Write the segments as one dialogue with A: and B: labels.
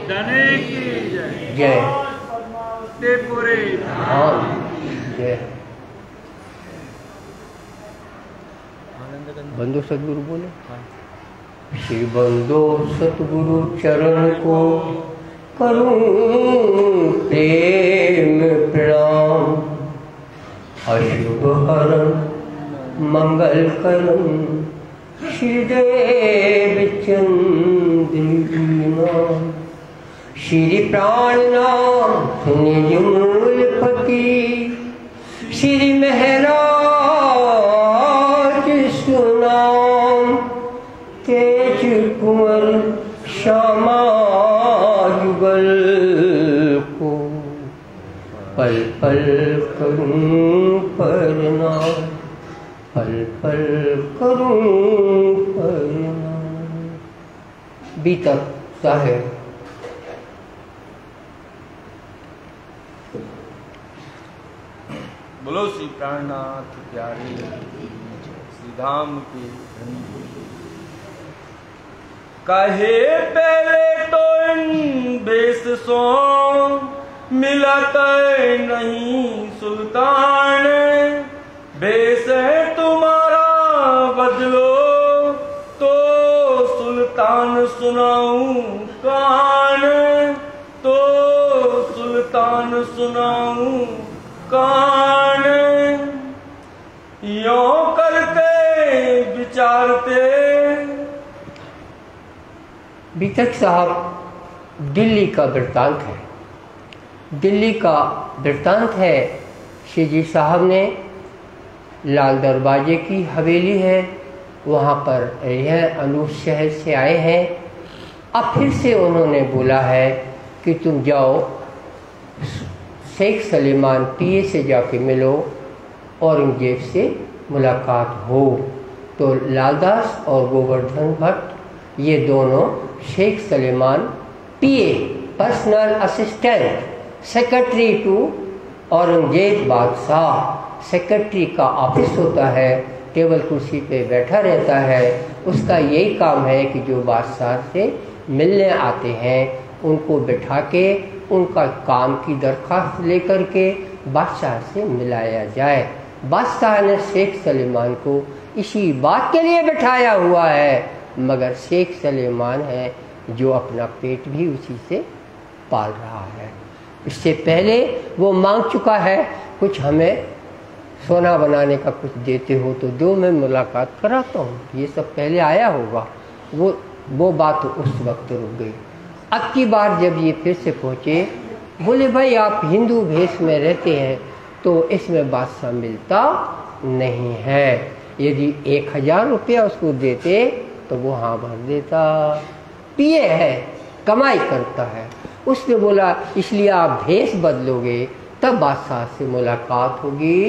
A: धने की जय।
B: जय।
A: पूरे
B: हाँ जय। बंदो सतगुरु बोले। श्री बंदो सतगुरु चरण को करूं प्रेम प्रणाम। अशुभ हरण मंगल करम श्रीदेव चंद्रिनाम। श्री प्राणनाथ निजमूलपति श्री महराज सुनाम। तेज कुंवर श्यामा युगल को पल पल करूं प्रणाम। पल पल करूं प्रणाम। बीतक साहेब।
A: बोलो श्री प्राणनाथ प्यारे श्री धाम की धनी। कहे पहले तो इन बेस सो मिलत नहीं सुल्तान। बेस है तुम्हारा बदलो तो सुल्तान सुनाऊं कान। तो सुल्तान सुनाऊं कान। यों करते विचारते।
B: बीतक साहब दिल्ली का वृत्तांत है। दिल्ली का वृत्तांत है। श्री जी साहब ने लाल दरवाजे की हवेली है, वहाँ पर यह अनूप शहर से आए हैं। अब फिर से उन्होंने बोला है कि तुम जाओ शेख सलीमान पीए से जाके मिलो, औरंगजेब से मुलाकात हो। तो लालदास और गोवर्धन भट्ट ये दोनों Sheikh Saliman PA personal assistant secretary to Aurangzeb बादशाह। सेक्रेटरी का ऑफिस होता है, टेबल कुर्सी पे बैठा रहता है। उसका यही काम है कि जो बादशाह से मिलने आते हैं उनको बिठा के उनका काम की दरख्वास्त लेकर के बादशाह से मिलाया जाए। बादशाह ने शेख सलीमान को इसी बात के लिए बिठाया हुआ है, मगर शेख सलीमान है जो अपना पेट भी उसी से पाल रहा है। इससे पहले वो मांग चुका है कुछ हमें सोना बनाने का कुछ देते हो तो दो, मैं मुलाकात कराता हूँ। ये सब पहले आया होगा। वो बात उस वक्त रुक गई। अब की बार जब ये फिर से पहुँचे, बोले भाई आप हिंदू भेष में रहते हैं तो इसमें बादशाह मिलता नहीं है। यदि 1000 रुपया उसको देते तो वो हाँ भर देता। पिए है, कमाई करता है। उसने बोला इसलिए आप भेष बदलोगे तब बादशाह से मुलाकात होगी।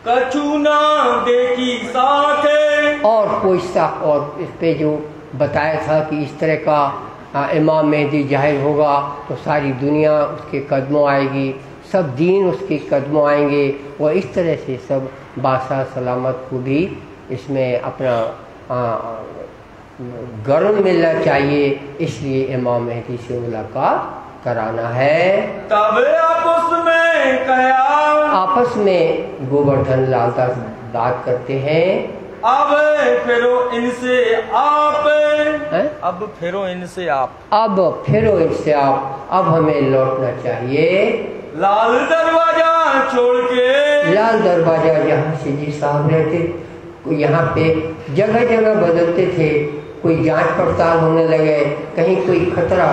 A: कछु ना देखी साथे।
B: और कोई शक और इस पे जो बताया था कि इस तरह का इमाम मेहदी जाहिर होगा तो सारी दुनिया उसके कदमों आएगी, सब दीन उसके कदमों आएंगे। और इस तरह से सब बादशाह सलामत को भी इसमें अपना गर्व मिलना चाहिए, इसलिए इमाम मेहदी से मुलाकात कराना है।
A: तब आपस में कहा।
B: आपस में गोवर्धन लालदास बात करते हैं।
A: अब फिरो इनसे आप है? अब फिरो इनसे आप।
B: अब फिरो इनसे आप। अब हमें लौटना चाहिए
A: लाल दरवाजा छोड़ के।
B: लाल दरवाजा जहाँ से जी साहब रहते, यहाँ पे जगह जगह बदलते थे। कोई जांच पड़ताल होने लगे, कहीं कोई खतरा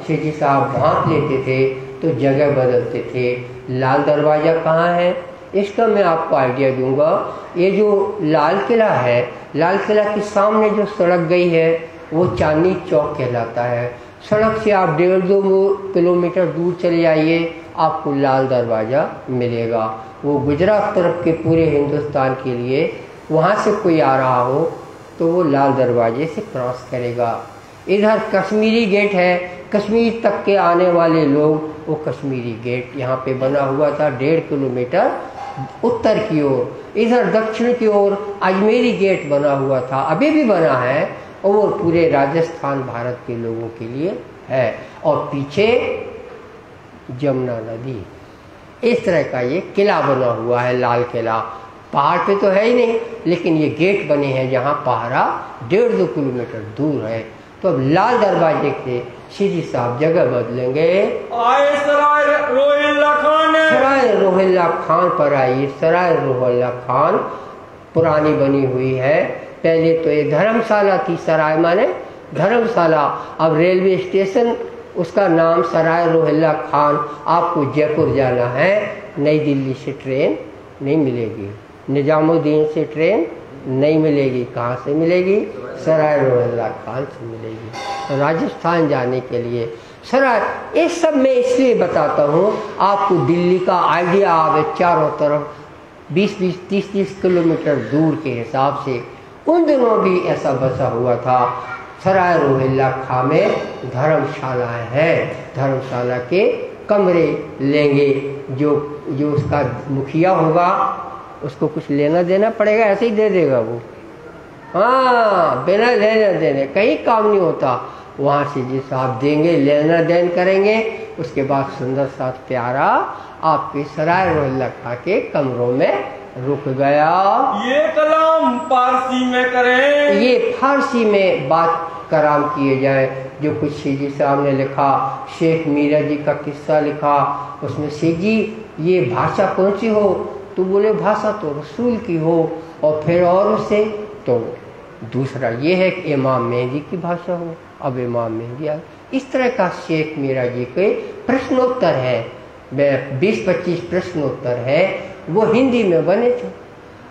B: जी साहब भांप लेते थे तो जगह बदलते थे। लाल दरवाजा कहाँ है इसका मैं आपको आइडिया दूंगा। ये जो लाल किला है, लाल किला के सामने जो सड़क गई है वो चांदनी चौक कहलाता है। सड़क से आप 1.5-2 किलोमीटर दूर चले जाइए, आपको लाल दरवाज़ा मिलेगा। वो गुजरात तरफ के पूरे हिंदुस्तान के लिए वहाँ से कोई आ रहा हो तो वो लाल दरवाजे से क्रॉस करेगा। इधर कश्मीरी गेट है, कश्मीर तक के आने वाले लोग वो कश्मीरी गेट यहाँ पे बना हुआ था 1.5 किलोमीटर उत्तर की ओर। इधर दक्षिण की ओर अजमेरी गेट बना हुआ था, अभी भी बना है। और पूरे राजस्थान भारत के लोगों के लिए है। और पीछे जमुना नदी। इस तरह का ये किला बना हुआ है, लाल किला। पहाड़ पे तो है ही नहीं, लेकिन ये गेट बने हैं जहाँ पहरा 1.5-2 किलोमीटर दूर है। तो अब लाल दरवाजे से श्री साहब जगह बदलेंगे।
A: आए सराय रोहिल्ला खान।
B: सराय रोहिल्ला खान पर आई। सराय रोहिल्ला खान पुरानी बनी हुई है। पहले तो ये धर्मशाला थी, सराय माने धर्मशाला। अब रेलवे स्टेशन, उसका नाम सराय रोहिल्ला खान। आपको जयपुर जाना है, नई दिल्ली से ट्रेन नहीं मिलेगी, निजामुद्दीन से ट्रेन नहीं मिलेगी। कहाँ से मिलेगी? सराय रोहिल्ला खान से मिलेगी। राजस्थान जाने के लिए सराय, ये सब मैं इसलिए बताता हूँ आपको दिल्ली का आइडिया आवे। चारों तरफ 20-20, 30-30 किलोमीटर दूर के हिसाब से उन दिनों भी ऐसा बसा हुआ था। सराय रोहिल्ला खां में धर्मशालाएं हैं। धर्मशाला के कमरे लेंगे। जो उसका मुखिया होगा उसको कुछ लेना देना पड़ेगा, ऐसे ही दे देगा वो। हाँ, बिना लेना देने कहीं काम नहीं होता। वहाँ से जी साहब देंगे, लेना देन करेंगे। उसके बाद सुंदर सा प्यारा आपके सराय रोहिल्ला खां के कमरों में रुक गया।
A: ये कलाम फारसी में करें।
B: ये फारसी में बात कराम किए जाए। जो कुछ शेख जी साहब ने लिखा, शेख मीरा जी का किस्सा लिखा, उसमें शेख जी ये भाषा कौन सी हो? तो बोले भाषा तो रसूल की हो। और फिर और उससे तो दूसरा ये है कि इमाम मेहदी की भाषा हो। अब इमाम मेहदी आ, इस तरह का शेख मीरा जी के प्रश्नोत्तर है, 20-25 प्रश्नोत्तर है, वो हिंदी में बने थे।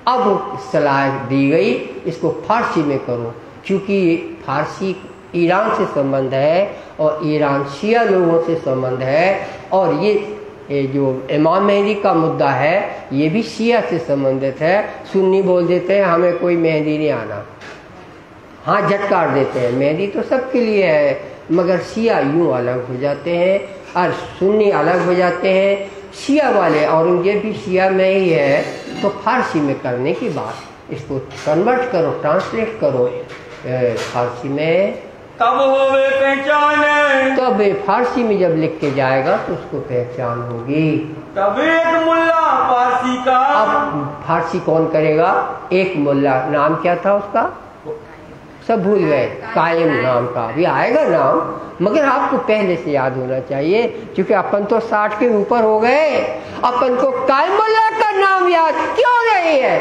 B: अब सलाह दी गई इसको फारसी में करो, क्योंकि फारसी ईरान से संबंध है और ईरान शिया लोगों से संबंध है। और ये जो इमाम मेहदी का मुद्दा है ये भी शिया से संबंधित है। सुन्नी बोल देते हैं हमें कोई मेहदी नहीं आना, हाँ झटकार देते हैं। मेहदी तो सबके लिए है, मगर शिया यूं अलग हो जाते हैं और सुन्नी अलग हो जाते हैं। शिया वाले, औरंगजेब भी शिया में ही है, तो फारसी में करने की बात, इसको कन्वर्ट करो, ट्रांसलेट करो फारसी में,
A: तब होवे पहचान।
B: तब फारसी में जब लिख के जाएगा तो उसको पहचान होगी।
A: तब एक मुल्ला फारसी का।
B: अब फारसी कौन करेगा? एक मुल्ला, नाम क्या था उसका? सब भूल गए। कायम नाम का भी आएगा नाम, मगर आपको पहले से याद होना चाहिए, क्योंकि अपन तो 60 के ऊपर हो गए, अपन को कायम मुल्ला का नाम याद क्यों नहीं है?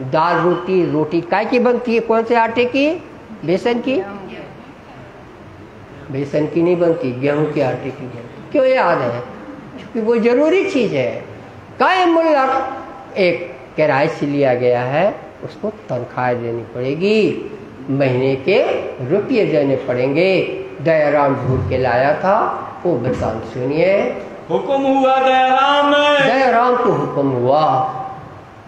B: दाल रोटी, रोटी काय की बनती है? कौन से आटे की? बेसन की? बेसन की नहीं बनती, गेहूं के आटे की बनती। क्यों याद है? क्योंकि वो जरूरी चीज है। कायम मुल्ला एक किराए से लिया गया है, उसको तनख्वाह देनी पड़ेगी, महीने के रुपये देने पड़ेंगे। दयाराम ढूंढ के लाया था, वो बतान सुनिए।
A: हुक्म हुआ दयाराम में।
B: दयाराम को हुक्म हुआ,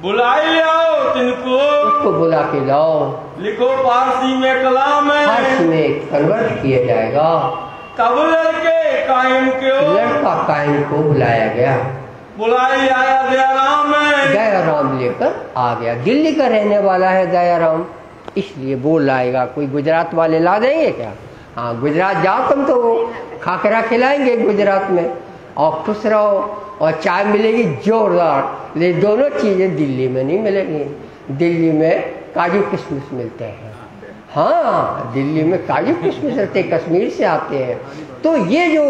A: बुलाई ले आओ तिनको।
B: उसको बुला के लाओ,
A: लिखो फारसी में कलाम है।
B: फारसी में कन्वर्ट किया जाएगा।
A: कब लड़के कायम क्यों?
B: लड़का कायम को बुलाया गया,
A: बुलाई आया दयाराम में।
B: दयाराम लेकर आ गया। दिल्ली का रहने वाला है दयाराम, इसलिए वो लाएगा। कोई गुजरात वाले ला देंगे क्या? हाँ, गुजरात जाओ तुम तो वो खाकरा खिलाएंगे गुजरात में, और खुश रहो, और चाय मिलेगी जोरदार। लेकिन दोनों चीजें दिल्ली में नहीं मिलेंगी। दिल्ली में काजू किशमिश मिलते हैं। हाँ, दिल्ली में काजू किशमिश मिलते, कश्मीर से आते हैं। तो ये जो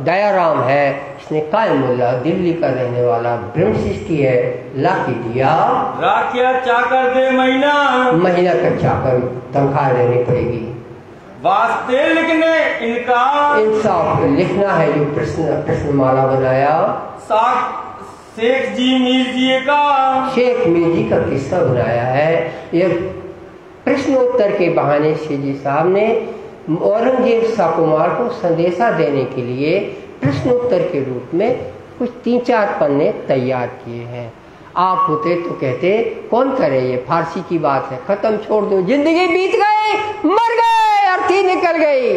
B: दयाराम है, इसने कायम मुल्ला, दिल्ली का रहने वाला, ब्रह्मशिष्टी है, ला के दिया।
A: राखिया चाकर दे महीना।
B: महीना का चाकर तनख्वाह देनी पड़ेगी।
A: वास्ते लिखने इनका।
B: इंसाफ लिखना है। जो प्रश्नमाला बनाया
A: शेख जी मीर जी का।
B: शेख मीर जी का किस्सा बनाया है। ये प्रश्नोत्तर के बहाने शेख जी साहब ने औरंगजेब शाह कुमार को संदेशा देने के लिए प्रश्नोत्तर के रूप में कुछ 3-4 पन्ने तैयार किए हैं। आप होते तो कहते कौन करे, ये फारसी की बात है, खत्म, छोड़ दो, जिंदगी बीत गई, मर गए, अर्थी निकल गई।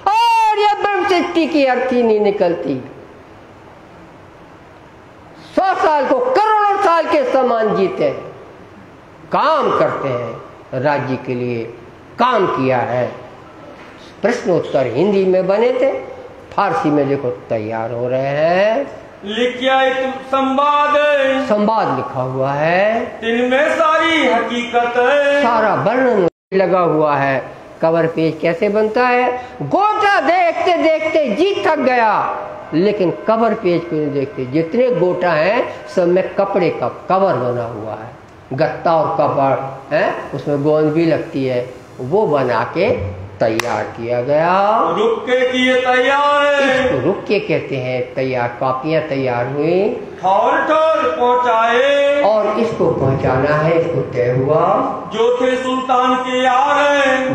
B: और ये ब्रह्मशिष्टी की अर्थी नहीं निकलती। 100 साल को करोड़ों साल के समान जीते, काम करते हैं राज्य के लिए, काम किया है। प्रश्नोत्तर हिंदी में बने थे, फारसी में देखो तैयार हो रहे हैं। संवाद लिखा हुआ है,
A: इनमें सारी हकीकत,
B: सारा वर्णन लगा हुआ है। कवर पेज कैसे बनता है? गोटा देखते देखते जी थक गया, लेकिन कवर पेज को नहीं देखते। जितने गोटा हैं सब में कपड़े का कवर बना हुआ है, गत्ता और कवर है, उसमें गोंद भी लगती है, वो बना के तैयार किया गया।
A: रुक्के किए तैयार,
B: इसको रुक्के कहते हैं। तैयार कापियां तैयार हुई,
A: ठौर ठौर पहुँचाए,
B: और इसको पहुंचाना है, इसको तय हुआ।
A: जो थे सुल्तान के यार,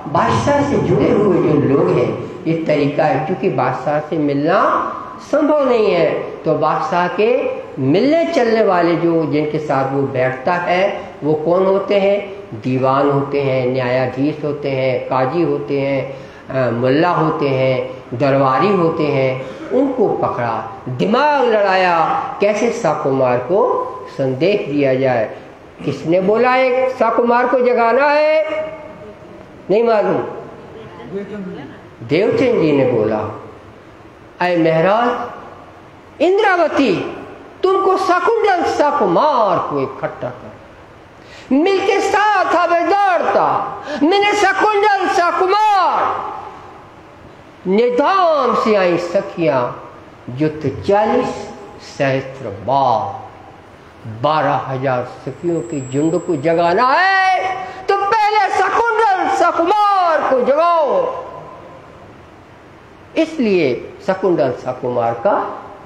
B: बादशाह से जुड़े हुए जो लोग हैं, ये तरीका है। क्योंकि बादशाह से मिलना संभव नहीं है, तो बादशाह के मिलने चलने वाले जो जिनके साथ वो बैठता है वो कौन होते हैं? दीवान होते हैं, न्यायाधीश होते हैं, काजी होते हैं, मुल्ला होते हैं, दरबारी होते हैं। उनको पकड़ा, दिमाग लड़ाया, कैसे शाकुमार को संदेश दिया जाए। किसने बोला एक शाकुमार को जगाना है? नहीं मालूम, देवचंद जी ने बोला, अय महाराज इंद्रावती, तुमको शकुंतल शाकुमार को इकट्ठा कर। मिलके साथ हवलदारता मैंने शकुंतल शाकुमार, निधाम से आई सखियां जो 40 सहस्त्र बार, 12,000 सखियों की झुंड को जगाना है, तो पहले शकुंतल शाकुमार को जगाओ। इसलिए शकुंतल शाकुमार का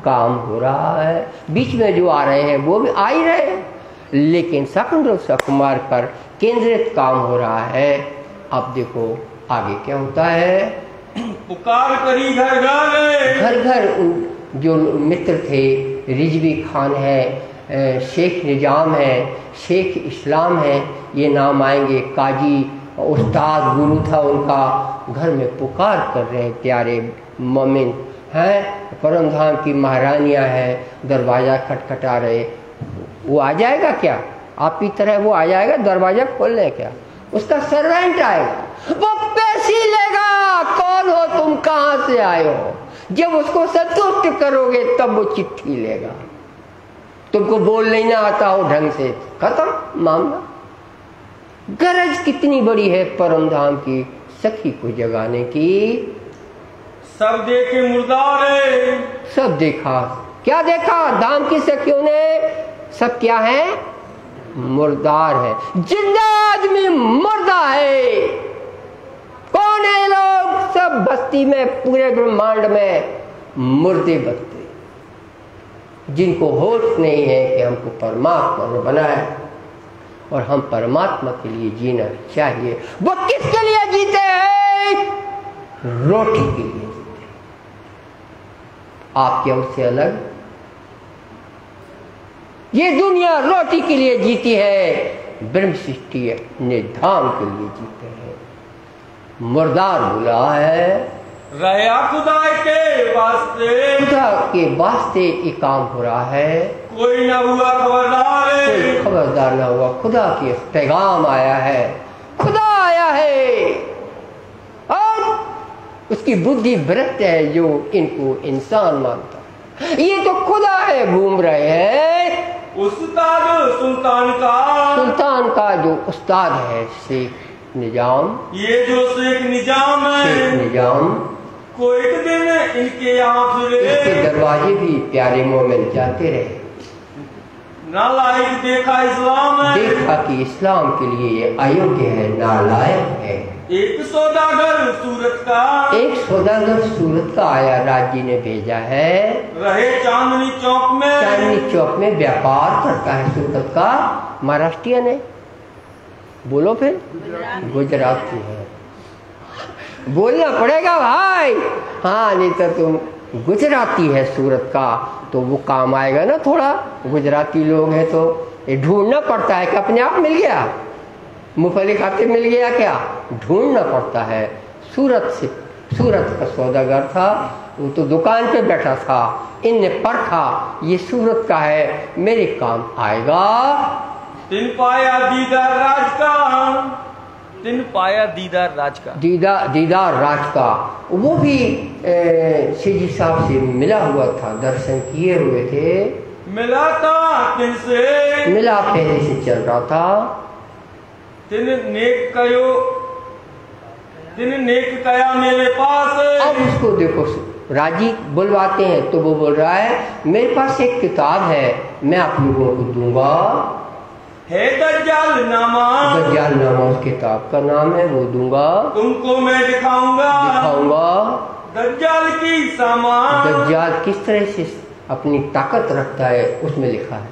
B: काम हो रहा है। बीच में जो आ रहे हैं वो भी आ ही रहे हैं, लेकिन शकुंतल शाकुमार पर केंद्रित काम हो रहा है। अब देखो आगे क्या होता है।
A: पुकार करी घर घर,
B: घर घर जो मित्र थे, रिजवी खान है, शेख निजाम है, शेख इस्लाम है, ये नाम आएंगे। काजी उस्ताद गुरु था उनका, घर में पुकार कर रहे हैं प्यारे मोमिन हैं। परम धाम की महारानियां हैं, दरवाजा खटखटा रहे। वो आ जाएगा क्या? आप की तरह वो आ जाएगा दरवाजा खोलने? क्या उसका सर्वेंट आएगा, वो पैसे लेगा, कौन हो तुम, कहां से आए हो। जब उसको संतुष्ट करोगे तब वो चिट्ठी लेगा। तुमको बोल नहीं ना आता हो ढंग से, खत्म मामला। गरज कितनी बड़ी है परम धाम की सखी को जगाने की।
A: सब देखे मुर्दार है,
B: सब देखा। क्या देखा? धाम की सखियों ने सब क्या है? मुर्दार है। जिंदा आदमी मुर्दा है। कौन है लोग? सब बस्ती में, पूरे ब्रह्मांड में मुर्दे बसते, जिनको होश नहीं है कि हमको परमात्मा ने बनाया और हम परमात्मा के लिए जीना चाहिए। वो किसके लिए जीते हैं? रोटी के लिए जीते। आप क्या उससे अलग? ये दुनिया रोटी के लिए जीती है, ब्रह्म सृष्टि निधाम के लिए जीते हैं। मुर्दार बुला है,
A: रया खुदा के वास्ते,
B: खुदा के वास्ते ये काम हो रहा है।
A: कोई ना हुआ खबरदार,
B: कोई खबरदार ना हुआ। खुदा की पैगाम आया है, खुदा आया है, और उसकी बुद्धि भ्रष्ट है जो इनको इंसान मानता है। ये तो खुदा है, घूम रहे हैं।
A: उस्ताद सुल्तान का
B: जो उस्ताद है शेख निजाम,
A: ये जो शेख निजाम है,
B: शेख निजाम
A: को एक दिन इनके यहाँ फिरे,
B: इसके दरवाजे भी प्यारे मोमिन जाते रहे।
A: नालायक देखा इस्लाम है,
B: देखा कि इस्लाम के लिए ये अयोग्य है, नालायक है।
A: एक सौदागर
B: सूरत का आया, राज्य ने भेजा है।
A: रहे चांदनी चौक में
B: व्यापार करता है सूरत का। महाराष्ट्रियन है, बोलो फिर, गुजराती है। बोलना पड़ेगा भाई, हाँ, नहीं तो तुम गुजराती है सूरत का, तो वो काम आएगा ना थोड़ा। गुजराती लोग हैं तो ये ढूंढना पड़ता है कि अपने आप मिल गया, मूंगफली खाते मिल गया क्या, ढूंढना पड़ता है। सूरत का सौदागर था, वो तो दुकान पे बैठा था। इनने परखा, ये सूरत का है, मेरे काम आएगा।
A: दिन पाया दीदार राज का, तिन पाया दीदार राज का।
B: दीदार राज का। वो भी शिवजी साहब से मिला हुआ था, दर्शन किए हुए थे।
A: मिला था तिनसे,
B: मिला पहले से चल रहा था।
A: तिन नेक कया मेरे पास।
B: अब उसको देखो, राजी बुलवाते हैं तो वो बोल रहा है मेरे पास एक किताब है, मैं आप लोगों को दूंगा।
A: है दज्जाल नामा,
B: दज्जाल नामा उस किताब का नाम है, वो दूंगा
A: तुमको मैं दिखाऊंगा। दज्जाल की सामान,
B: दज्जाल किस तरह से अपनी ताकत रखता है उसमें लिखा है।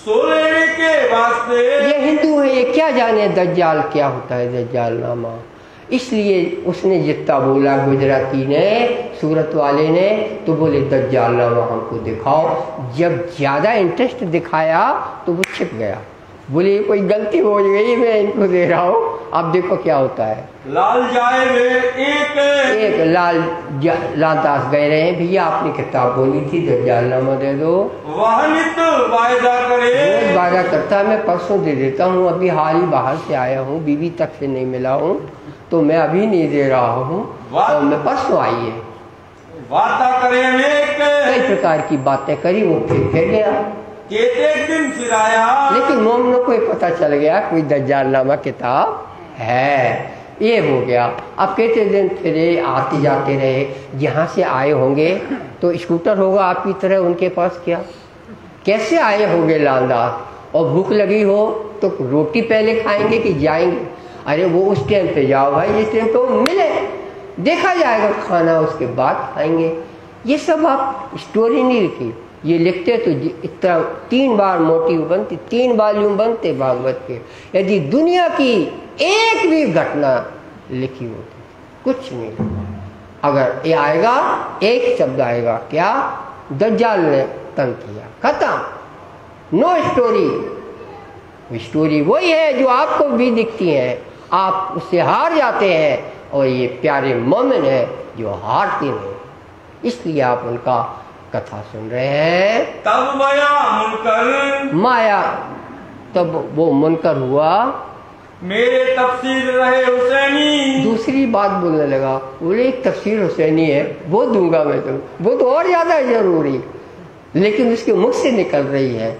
A: सो लेने के वास्ते,
B: ये हिंदू है, ये क्या जाने दज्जाल क्या होता है, दज्जाल नामा। इसलिए उसने जितना बोला गुजराती ने, सूरत वाले ने, तो बोले दज्जाल नामा हमको दिखाओ। जब ज्यादा इंटरेस्ट दिखाया तो वो छिप गया, बोले कोई गलती हो गई, मैं इनको दे रहा हूँ, अब देखो क्या होता है।
A: लाल जाए वे एक
B: लालदास गए रहे हैं, भैया आपने किताब बोली थी दज्जाल नामा दे दो।
A: वह नित वायदा करे,
B: रोज वायदा करता है, मैं परसों दे देता हूँ, अभी हाल ही बाहर से आया हूँ, बीवी तक से नहीं मिला हूँ, तो मैं अभी नहीं दे रहा हूँ, और मैं परसों आई है।
A: वादा करे
B: कई प्रकार की बातें करी, वो फिर गया।
A: एक दिन फिर आया,
B: लेकिन मोमनों को पता चल गया कोई दज्जाल नामा किताब है, ये हो गया। अब कहते दिन फिर आते जाते रहे, यहाँ से आए होंगे तो स्कूटर होगा आपकी तरह उनके पास, क्या कैसे आए होंगे लालदास, और भूख लगी हो तो रोटी पहले खाएंगे कि जाएंगे। अरे वो उस टाइम पे जाओ भाई, जिस टाइम पे वो मिले, देखा जाएगा खाना, उसके बाद खाएंगे। ये सब आप स्टोरी नहीं लिखी, ये लिखते तो इतना 3 बार मोटी बनती, 3 वॉल्यूम बनते भागवत के, यदि दुनिया की एक भी घटना लिखी होती, कुछ नहीं लिखा। अगर ये आएगा, एक शब्द आएगा, क्या दज्जाल ने तंग किया, खत्म, नो स्टोरी। स्टोरी वही है जो आपको भी दिखती है, आप उससे हार जाते हैं, और ये प्यारे मोमिन है जो हारते नहीं, इसलिए आप उनका कथा सुन रहे हैं।
A: तब माया,
B: तब वो मुनकर हुआ,
A: मेरे तफसीर रहे हुसैनी।
B: दूसरी बात बोलने लगा, बोले एक तफसीर हुसैनी है, वो दूंगा मैं तुम, वो तो और ज्यादा जरूरी, लेकिन उसके मुख से निकल रही है।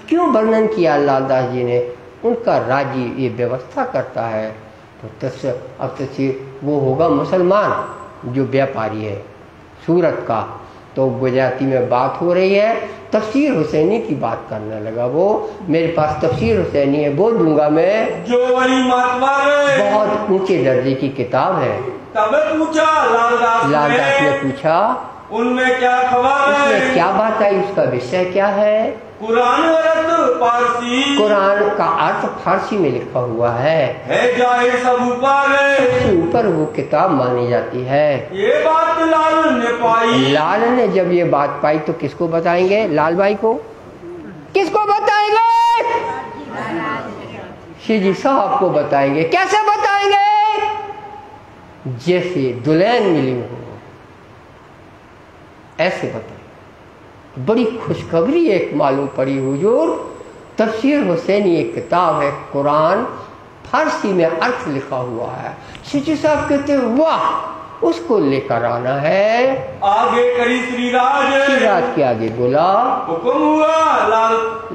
B: क्यों वर्णन किया लालदास जी ने, उनका राज्य ये व्यवस्था करता है, तो अब तफसीर वो होगा मुसलमान जो व्यापारी है सूरत का। तो गुजराती में बात हो रही है, तफसीर हुसैनी की बात करने लगा वो, मेरे पास तफसीर हुसैनी है, वो दूंगा मैं,
A: जो बड़ी
B: बहुत ऊंचे दर्जे की किताब है।
A: तब पूछा
B: लालदास ने पूछा,
A: उनमें क्या खबर है,
B: उसमें क्या बात आई, उसका विषय क्या है। कुरान का अर्थ फारसी में लिखा हुआ है
A: जाहिर सब
B: ऊपर वो किताब मानी जाती है।
A: ये बात लाल ने पाई,
B: लाल ने जब ये बात पाई तो किसको बताएंगे, लाल भाई को, किसको बताएंगे, शिवजी साहब को बताएंगे। कैसे बताएंगे, जैसे दुल्हन मिली हो ऐसे बताएंगे। बड़ी खुशखबरी एक मालूम पड़ी हुजूर, तफसीर हुसैनी एक किताब है, कुरान फारसी में अर्थ लिखा हुआ है। शिवजी साहब कहते वाह, उसको लेकर आना है।
A: आगे करी
B: श्रीराज के आगे बोला,
A: हुक्म हुआ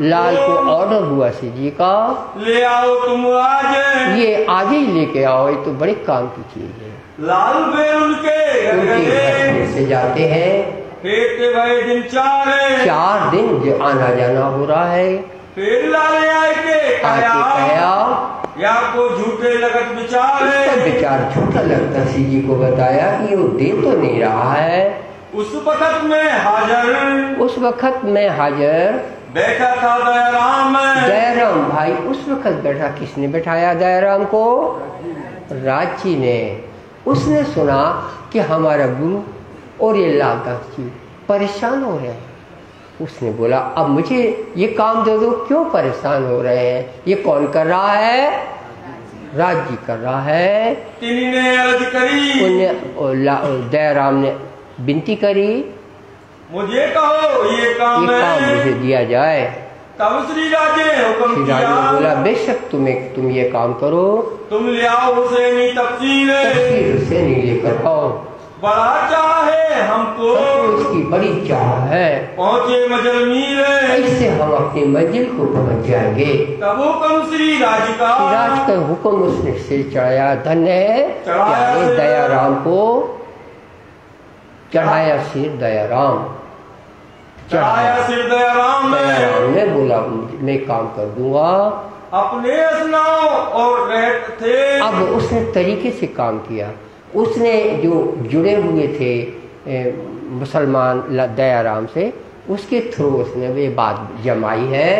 B: लाल को ऑर्डर हुआ शिवजी का,
A: ले आओ तुम आज,
B: ये आज ही लेके आओ, ये तो बड़े काम की चीज है।
A: लाल वे उनके
B: घर से जाते हैं,
A: भाई दिन
B: 4 दिन जो आना जाना हो रहा है।
A: फिर लाले आए के या को झूठे लगत
B: विचार झूठा लगता, जी को बताया कि वो दे तो नहीं रहा है।
A: उस वक्त में हाजिर बैठा था दयाराम
B: भाई, उस वक्त बैठा, किसने बैठाया दयाराम को, राजी ने। उसने सुना कि हमारा गुरु और ये लालदास जी परेशान हो रहे हैं। उसने बोला अब मुझे ये काम दे दो, क्यों परेशान हो रहे हैं, ये कौन कर रहा है, राज जी कर रहा है।
A: ने अर्ज करी,
B: दयाराम ने विनती करी,
A: मुझे कहो ये काम
B: मुझे दिया जाए।
A: तब श्री राजे हुक्म
B: श्री राज
A: किया,
B: ने बोला बेशक तुम ये काम करो,
A: तुम ले आओ हुसैनी तफसीर,
B: हुसैनी लेकर आओ।
A: बड़ा चाहे हमको,
B: उसकी बड़ी चाह है,
A: पहुँचे मंजिल मीर,
B: इससे हम अपनी मंजिल को पहुँच जाएंगे।
A: तब हुक्म श्री राज का,
B: राज का हुक्म उसने सिर चढ़ाया। धन्य है
A: चढ़ाया
B: यानी
A: सिर।
B: दयाराम को चढ़ाया सिर, दयाराम
A: चढ़ाया सिर दयाराम
B: दयाराम ने बोला मैं काम कर दूंगा।
A: अपने असनाओ और रहत थे,
B: अब उसने तरीके से काम किया। उसने जो जुड़े हुए थे मुसलमान दयाराम से, उसके थ्रू उसने ये बात जमाई है।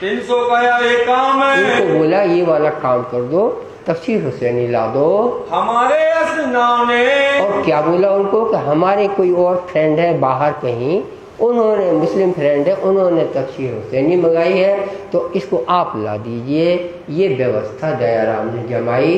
A: 300 का एक काम है,
B: उनको बोला ये वाला काम कर दो, तफसीर हुसैनी ला दो।
A: हमारे असनाओ ने,
B: और क्या बोला उनको कि हमारे कोई और फ्रेंड है बाहर कहीं, उन्होंने मुस्लिम फ्रेंड है, उन्होंने तफसीर हुसैनी मंगाई है, तो इसको आप ला दीजिए। ये व्यवस्था दयाराम ने जमाई।